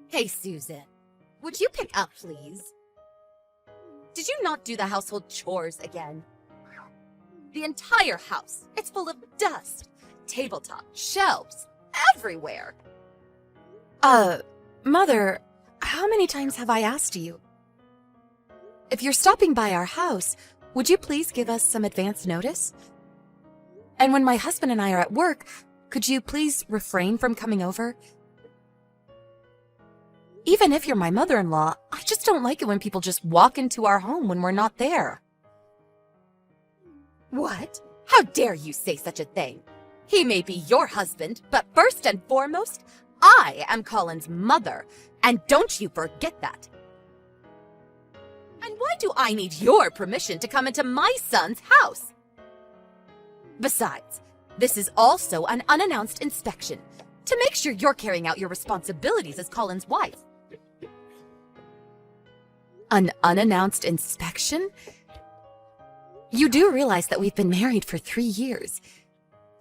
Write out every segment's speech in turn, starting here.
Hey, Susan, would you pick up, please? Did you not do the household chores again? The entire house, it's full of dust, tabletop, shelves, everywhere. Mother, how many times have I asked you? If you're stopping by our house, would you please give us some advance notice? And when my husband and I are at work, could you please refrain from coming over? Even if you're my mother-in-law, I just don't like it when people just walk into our home when we're not there. What? How dare you say such a thing? He may be your husband, but first and foremost, I am Colin's mother, and don't you forget that. And why do I need your permission to come into my son's house? Besides, this is also an unannounced inspection to make sure you're carrying out your responsibilities as Colin's wife. An unannounced inspection? You do realize that we've been married for 3 years.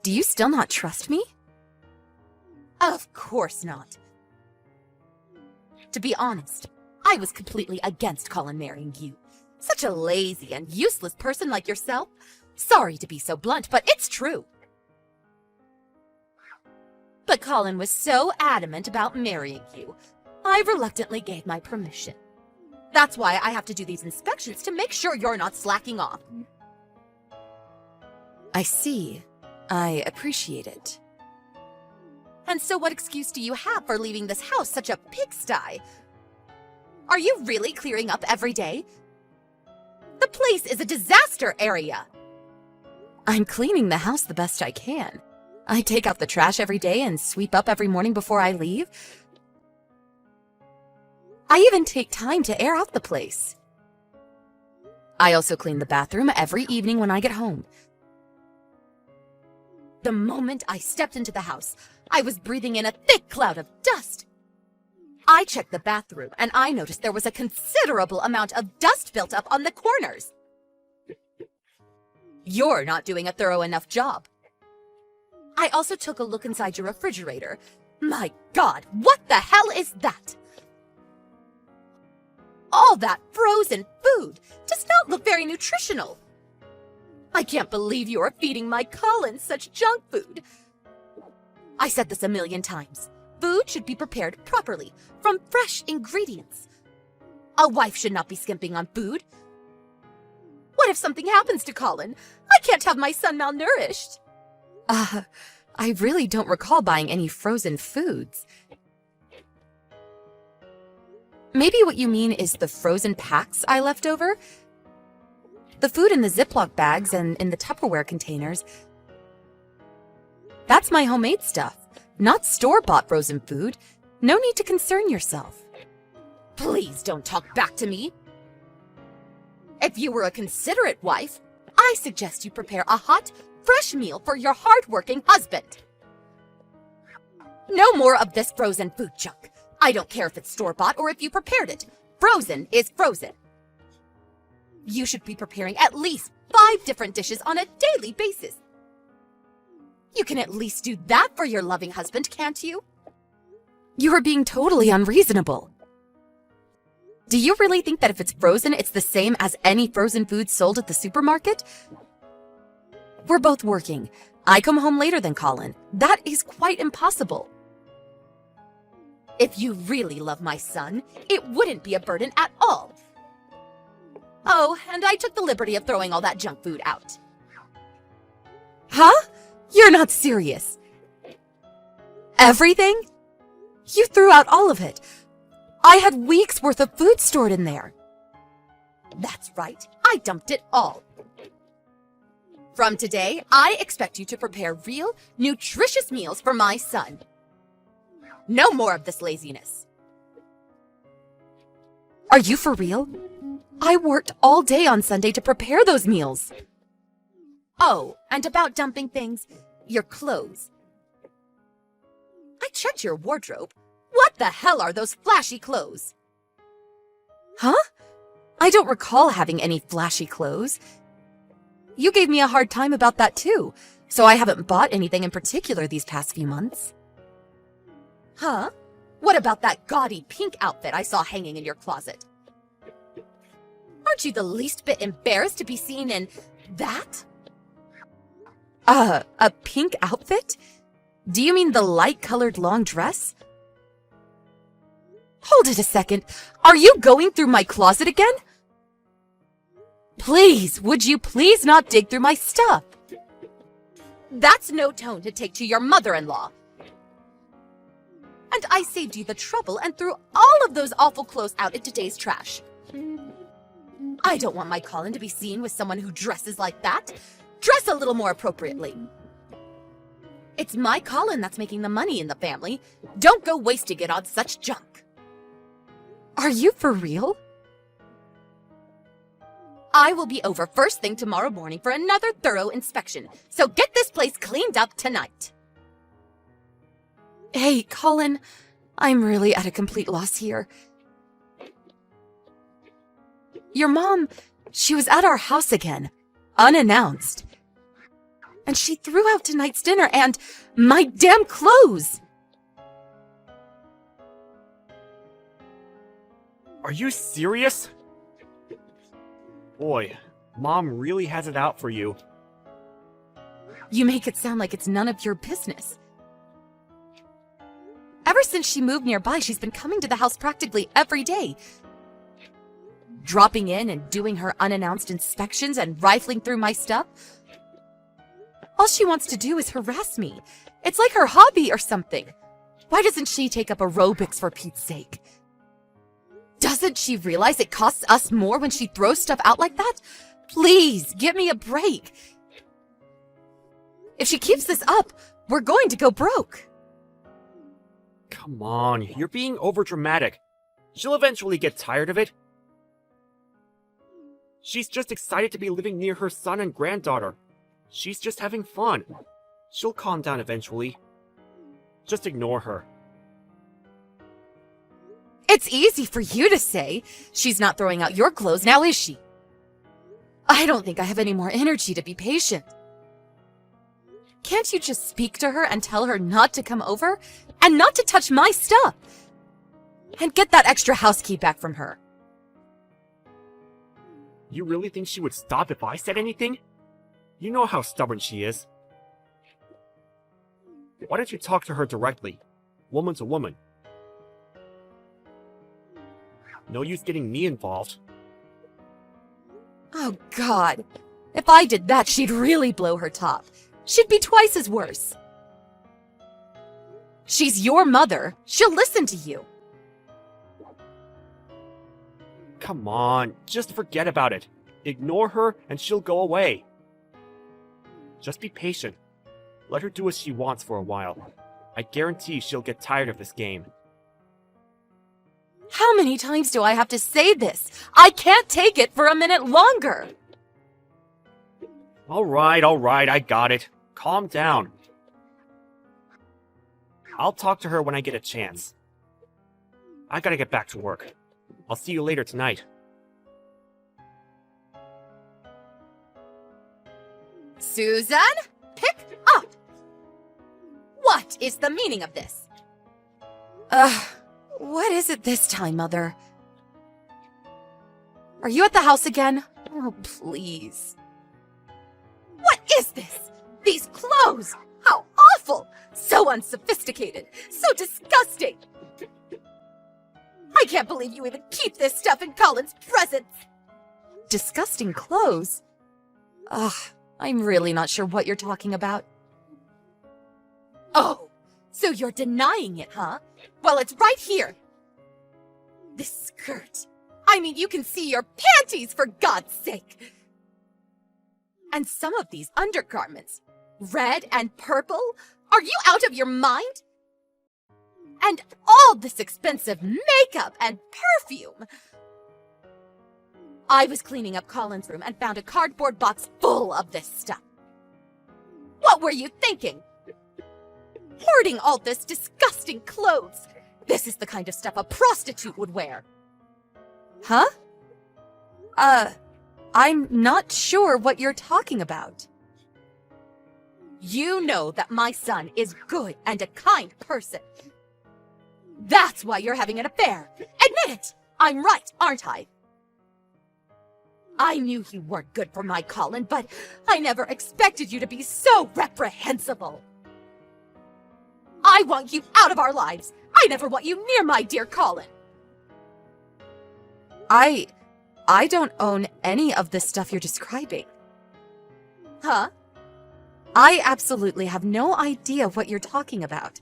Do you still not trust me? Of course not. To be honest, I was completely against Colin marrying you. Such a lazy and useless person like yourself. Sorry to be so blunt, but it's true. But Colin was so adamant about marrying you, I reluctantly gave my permission. That's why I have to do these inspections to make sure you're not slacking off. I see. I appreciate it. And so what excuse do you have for leaving this house such a pigsty? Are you really clearing up every day? The place is a disaster area. I'm cleaning the house the best I can. I take out the trash every day and sweep up every morning before I leave. I even take time to air out the place. I also clean the bathroom every evening when I get home. The moment I stepped into the house, I was breathing in a thick cloud of dust. I checked the bathroom and I noticed there was a considerable amount of dust built up on the corners. You're not doing a thorough enough job. I also took a look inside your refrigerator. My God, what the hell is that? All that frozen food does not look very nutritional. I can't believe you are feeding my Colin such junk food. I said this a million times. Food should be prepared properly, from fresh ingredients. A wife should not be skimping on food. What if something happens to Colin? I can't have my son malnourished. I really don't recall buying any frozen foods. Maybe what you mean is the frozen packs I left over? The food in the Ziploc bags and in the Tupperware containers. That's my homemade stuff, not store-bought frozen food. No need to concern yourself. Please don't talk back to me. If you were a considerate wife, I suggest you prepare a hot, fresh meal for your hard-working husband. No more of this frozen food junk. I don't care if it's store-bought or if you prepared it. Frozen is frozen. You should be preparing at least 5 different dishes on a daily basis. You can at least do that for your loving husband, can't you? You are being totally unreasonable. Do you really think that if it's frozen, it's the same as any frozen food sold at the supermarket? We're both working. I come home later than Colin. That is quite impossible. If you really love my son, it wouldn't be a burden at all. Oh, and I took the liberty of throwing all that junk food out. Huh? You're not serious. Everything? You threw out all of it. I had weeks' worth of food stored in there. That's right. I dumped it all. From today, I expect you to prepare real, nutritious meals for my son. No more of this laziness. Are you for real? I worked all day on Sunday to prepare those meals. Oh, and about dumping things, your clothes. I checked your wardrobe. What the hell are those flashy clothes? Huh? I don't recall having any flashy clothes. You gave me a hard time about that too, so I haven't bought anything in particular these past few months. Huh? What about that gaudy pink outfit I saw hanging in your closet? Aren't you the least bit embarrassed to be seen in that? A pink outfit? Do you mean the light-colored long dress? Hold it a second. Are you going through my closet again? Please, would you please not dig through my stuff? That's no tone to take to your mother-in-law. And I saved you the trouble and threw all of those awful clothes out in today's trash. I don't want my Colin to be seen with someone who dresses like that. Dress a little more appropriately. It's my Colin that's making the money in the family. Don't go wasting it on such junk. Are you for real? I will be over first thing tomorrow morning for another thorough inspection, so get this place cleaned up tonight. Hey, Colin, I'm really at a complete loss here. Your mom, she was at our house again, unannounced. And she threw out tonight's dinner and my damn clothes! Are you serious? Boy, Mom really has it out for you. You make it sound like it's none of your business. Ever since she moved nearby, she's been coming to the house practically every day. Dropping in and doing her unannounced inspections and rifling through my stuff. All she wants to do is harass me. It's like her hobby or something. Why doesn't she take up aerobics for Pete's sake? Doesn't she realize it costs us more when she throws stuff out like that? Please, give me a break. If she keeps this up, we're going to go broke. Come on, you're being overdramatic. She'll eventually get tired of it. She's just excited to be living near her son and granddaughter. She's just having fun. She'll calm down eventually. Just ignore her. It's easy for you to say. She's not throwing out your clothes now, is she? I don't think I have any more energy to be patient. Can't you just speak to her and tell her not to come over? And not to touch my stuff? And get that extra house key back from her. You really think she would stop if I said anything? You know how stubborn she is. Why don't you talk to her directly, woman to woman? No use getting me involved. Oh, God. If I did that, she'd really blow her top. She'd be twice as worse. She's your mother. She'll listen to you. Come on, just forget about it. Ignore her and she'll go away. Just be patient. Let her do what she wants for a while. I guarantee she'll get tired of this game. How many times do I have to say this? I can't take it for a minute longer. Alright, I got it. Calm down. I'll talk to her when I get a chance. I gotta get back to work. I'll see you later tonight. Susan, pick up! What is the meaning of this? What is it this time, Mother? Are you at the house again? Oh, please. What is this? These clothes! How awful! So unsophisticated! So disgusting! I can't believe you even keep this stuff in Colin's presence! Disgusting clothes? Ugh, I'm really not sure what you're talking about. Oh, so you're denying it, huh? Well, it's right here. This skirt. I mean, you can see your panties, for God's sake! And some of these undergarments. Red and purple? Are you out of your mind? And all this expensive makeup and perfume. I was cleaning up Colin's room and found a cardboard box full of this stuff. What were you thinking? Hoarding all this disgusting clothes. This is the kind of stuff a prostitute would wear. Huh? I'm not sure what you're talking about. You know that my son is good and a kind person. That's why you're having an affair. Admit it! I'm right, aren't I? I knew you weren't good for my Colin, but I never expected you to be so reprehensible. I want you out of our lives. I never want you near my dear Colin. I don't own any of the stuff you're describing. Huh? I absolutely have no idea what you're talking about.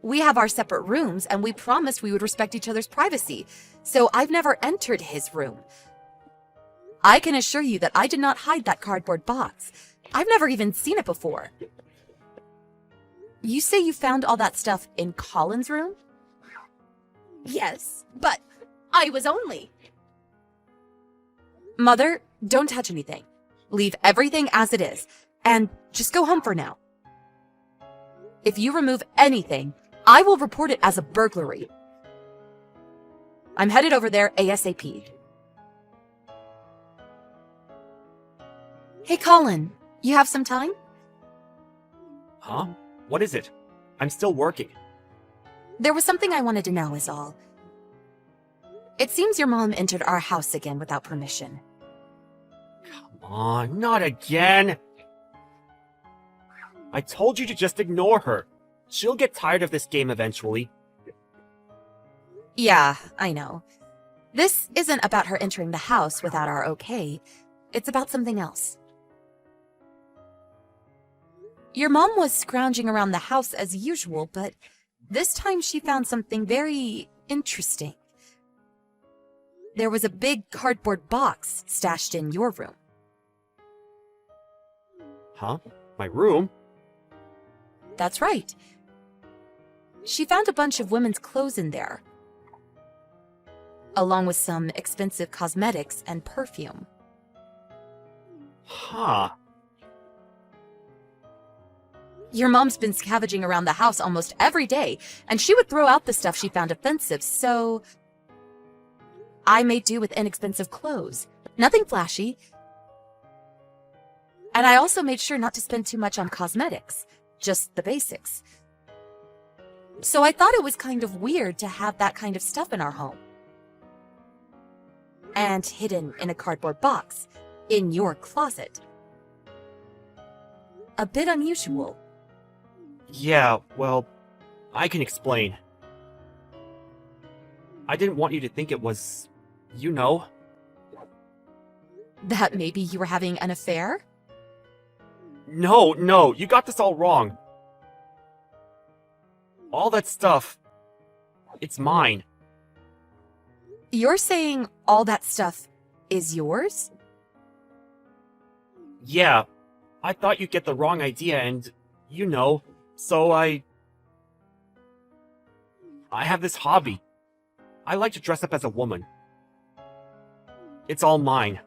We have our separate rooms, and we promised we would respect each other's privacy, so I've never entered his room. I can assure you that I did not hide that cardboard box. I've never even seen it before. You say you found all that stuff in Colin's room? Yes, but I was only... Mother, don't touch anything. Leave everything as it is, and just go home for now. If you remove anything, I will report it as a burglary. I'm headed over there ASAP. Hey, Colin, you have some time? Huh? What is it? I'm still working. There was something I wanted to know is all. It seems your mom entered our house again without permission. Come on, not again! I told you to just ignore her. She'll get tired of this game eventually. Yeah, I know. This isn't about her entering the house without our okay. It's about something else. Your mom was scrounging around the house as usual, but this time she found something very interesting. There was a big cardboard box stashed in your room. Huh? My room? That's right. She found a bunch of women's clothes in there, along with some expensive cosmetics and perfume. Huh. Your mom's been scavenging around the house almost every day, and she would throw out the stuff she found offensive, so I made do with inexpensive clothes. Nothing flashy. And I also made sure not to spend too much on cosmetics, just the basics. So I thought it was kind of weird to have that kind of stuff in our home. And hidden in a cardboard box, in your closet. A bit unusual. Yeah, well, I can explain. I didn't want you to think it was, you know. That maybe you were having an affair? No, you got this all wrong. All that stuff, it's mine. You're saying all that stuff is yours? Yeah, I thought you'd get the wrong idea and, you know, so I have this hobby. I like to dress up as a woman. It's all mine.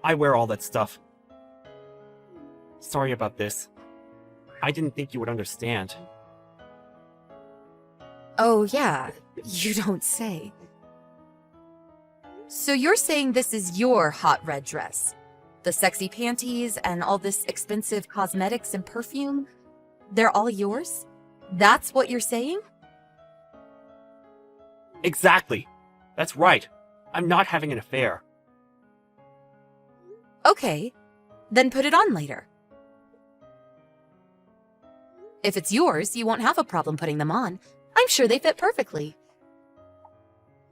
I wear all that stuff. Sorry about this. I didn't think you would understand. Oh, yeah. You don't say. So you're saying this is your hot red dress? The sexy panties and all this expensive cosmetics and perfume? They're all yours? That's what you're saying? Exactly. That's right. I'm not having an affair. Okay. Then put it on later. If it's yours, you won't have a problem putting them on. I'm sure they fit perfectly.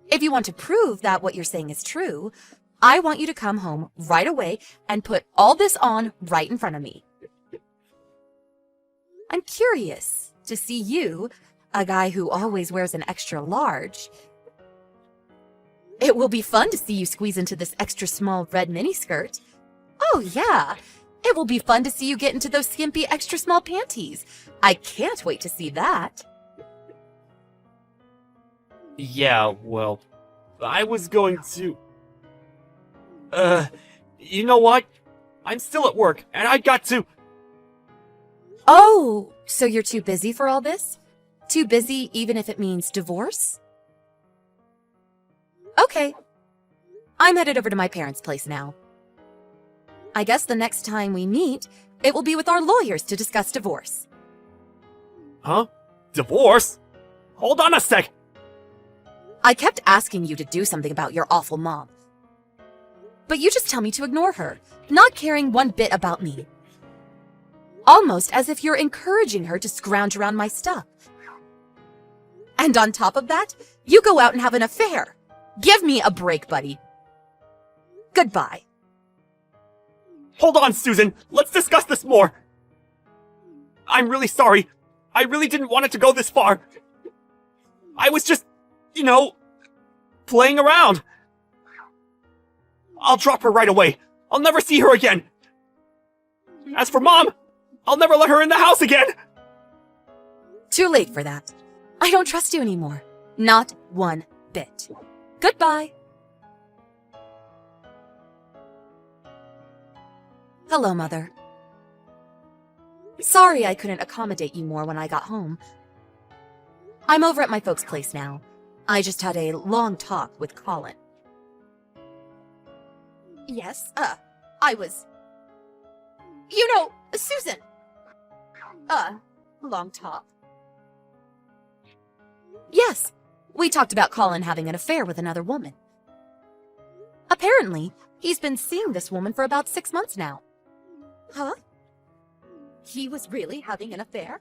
If you want to prove that what you're saying is true, I want you to come home right away and put all this on right in front of me. I'm curious to see you, a guy who always wears an extra large. It will be fun to see you squeeze into this extra small red miniskirt. Oh yeah, it will be fun to see you get into those skimpy extra small panties. I can't wait to see that. Yeah, well, I was going to... you know what? I'm still at work, and I got to... Oh, so you're too busy for all this? Too busy even if it means divorce? Okay. I'm headed over to my parents' place now. I guess the next time we meet, it will be with our lawyers to discuss divorce. Huh? Divorce? Hold on a sec! I kept asking you to do something about your awful mom. But you just tell me to ignore her, not caring one bit about me. Almost as if you're encouraging her to scrounge around my stuff. And on top of that, you go out and have an affair. Give me a break, buddy. Goodbye. Hold on, Susan! Let's discuss this more! I'm really sorry. I really didn't want it to go this far. I was just, playing around. I'll drop her right away. I'll never see her again. As for Mom, I'll never let her in the house again. Too late for that. I don't trust you anymore. Not one bit. Goodbye. Hello, Mother. Sorry I couldn't accommodate you more when I got home. I'm over at my folks' place now. I just had a long talk with Colin. Yes, I was... Susan! Long talk. Yes, we talked about Colin having an affair with another woman. Apparently, he's been seeing this woman for about 6 months now. Huh? He was really having an affair?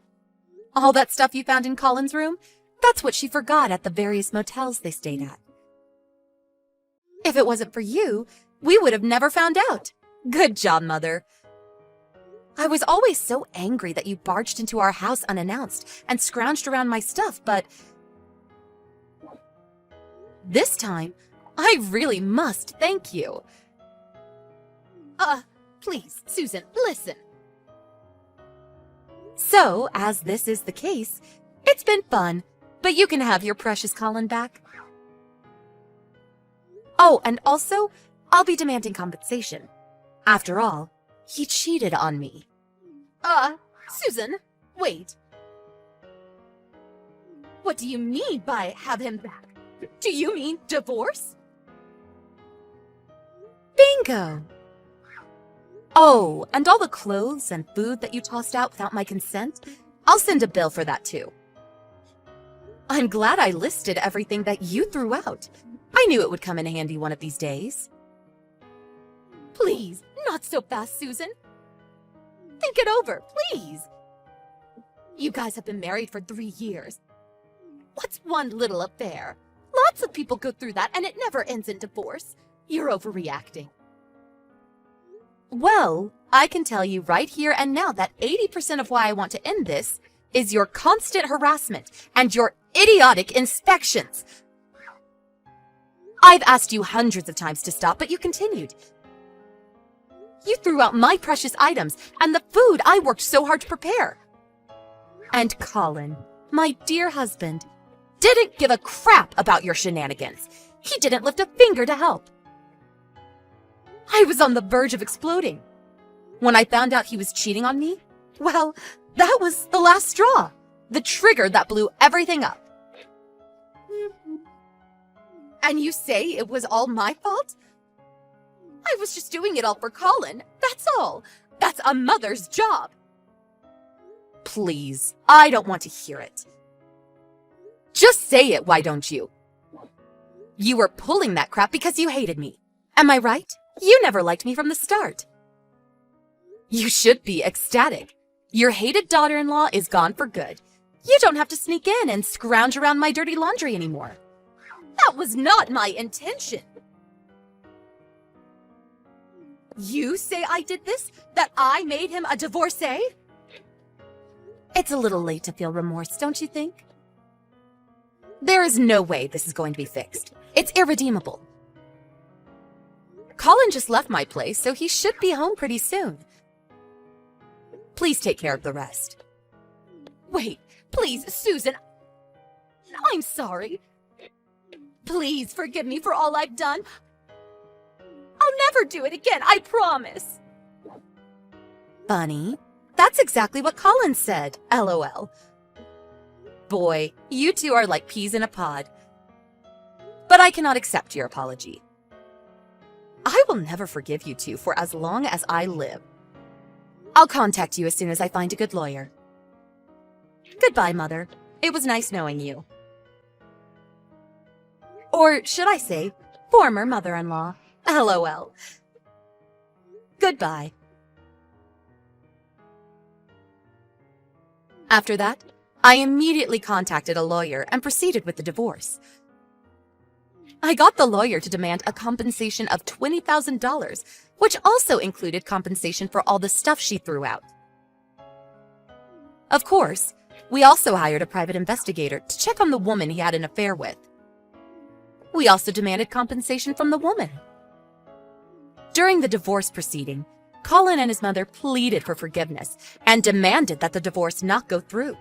All that stuff you found in Colin's room? That's what she forgot at the various motels they stayed at. If it wasn't for you, we would have never found out. Good job, Mother. I was always so angry that you barged into our house unannounced and scrounged around my stuff, but this time, I really must thank you. Please, Susan, listen. So, as this is the case, it's been fun, but you can have your precious Colin back. Oh, and also, I'll be demanding compensation. After all, he cheated on me. Susan, wait. What do you mean by have him back? Do you mean divorce? Bingo! Oh, and all the clothes and food that you tossed out without my consent, I'll send a bill for that too. I'm glad I listed everything that you threw out. I knew it would come in handy one of these days. Please, not so fast, Susan. Think it over, please. You guys have been married for 3 years. What's one little affair? Lots of people go through that and it never ends in divorce. You're overreacting. Well, I can tell you right here and now that 80% of why I want to end this is your constant harassment and your idiotic inspections. I've asked you hundreds of times to stop, but you continued. You threw out my precious items and the food I worked so hard to prepare. And Colin, my dear husband, didn't give a crap about your shenanigans. He didn't lift a finger to help. I was on the verge of exploding. When I found out he was cheating on me, well, that was the last straw. The trigger that blew everything up. And you say it was all my fault? I was just doing it all for Colin, that's all. That's a mother's job. Please, I don't want to hear it. Just say it, why don't you? You were pulling that crap because you hated me. Am I right? You never liked me from the start. You should be ecstatic. Your hated daughter-in-law is gone for good. You don't have to sneak in and scrounge around my dirty laundry anymore. That was not my intention. You say I did this? That I made him a divorcee? It's a little late to feel remorse, don't you think? There is no way this is going to be fixed. It's irredeemable. Colin just left my place, so he should be home pretty soon. Please take care of the rest. Wait, please, Susan. I'm sorry. Please forgive me for all I've done. I'll never do it again, I promise. Funny. That's exactly what Colin said, LOL. Boy, you two are like peas in a pod. But I cannot accept your apology. I will never forgive you two for as long as I live. I'll contact you as soon as I find a good lawyer. Goodbye, Mother. It was nice knowing you. Or should I say, former mother-in-law. LOL. Goodbye. After that, I immediately contacted a lawyer and proceeded with the divorce. I got the lawyer to demand a compensation of $20,000, which also included compensation for all the stuff she threw out. Of course, we also hired a private investigator to check on the woman he had an affair with. We also demanded compensation from the woman. During the divorce proceeding, Colin and his mother pleaded for forgiveness and demanded that the divorce not go through.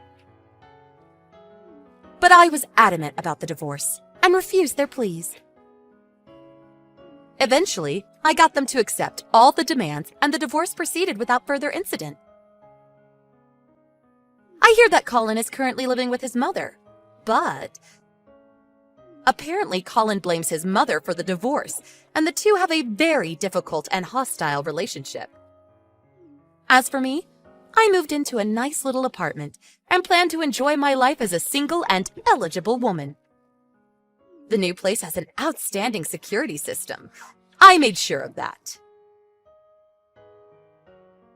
But I was adamant about the divorce and refused their pleas. Eventually, I got them to accept all the demands and the divorce proceeded without further incident. I hear that Colin is currently living with his mother, but apparently Colin blames his mother for the divorce, and the two have a very difficult and hostile relationship. As for me, I moved into a nice little apartment and plan to enjoy my life as a single and eligible woman. The new place has an outstanding security system. I made sure of that.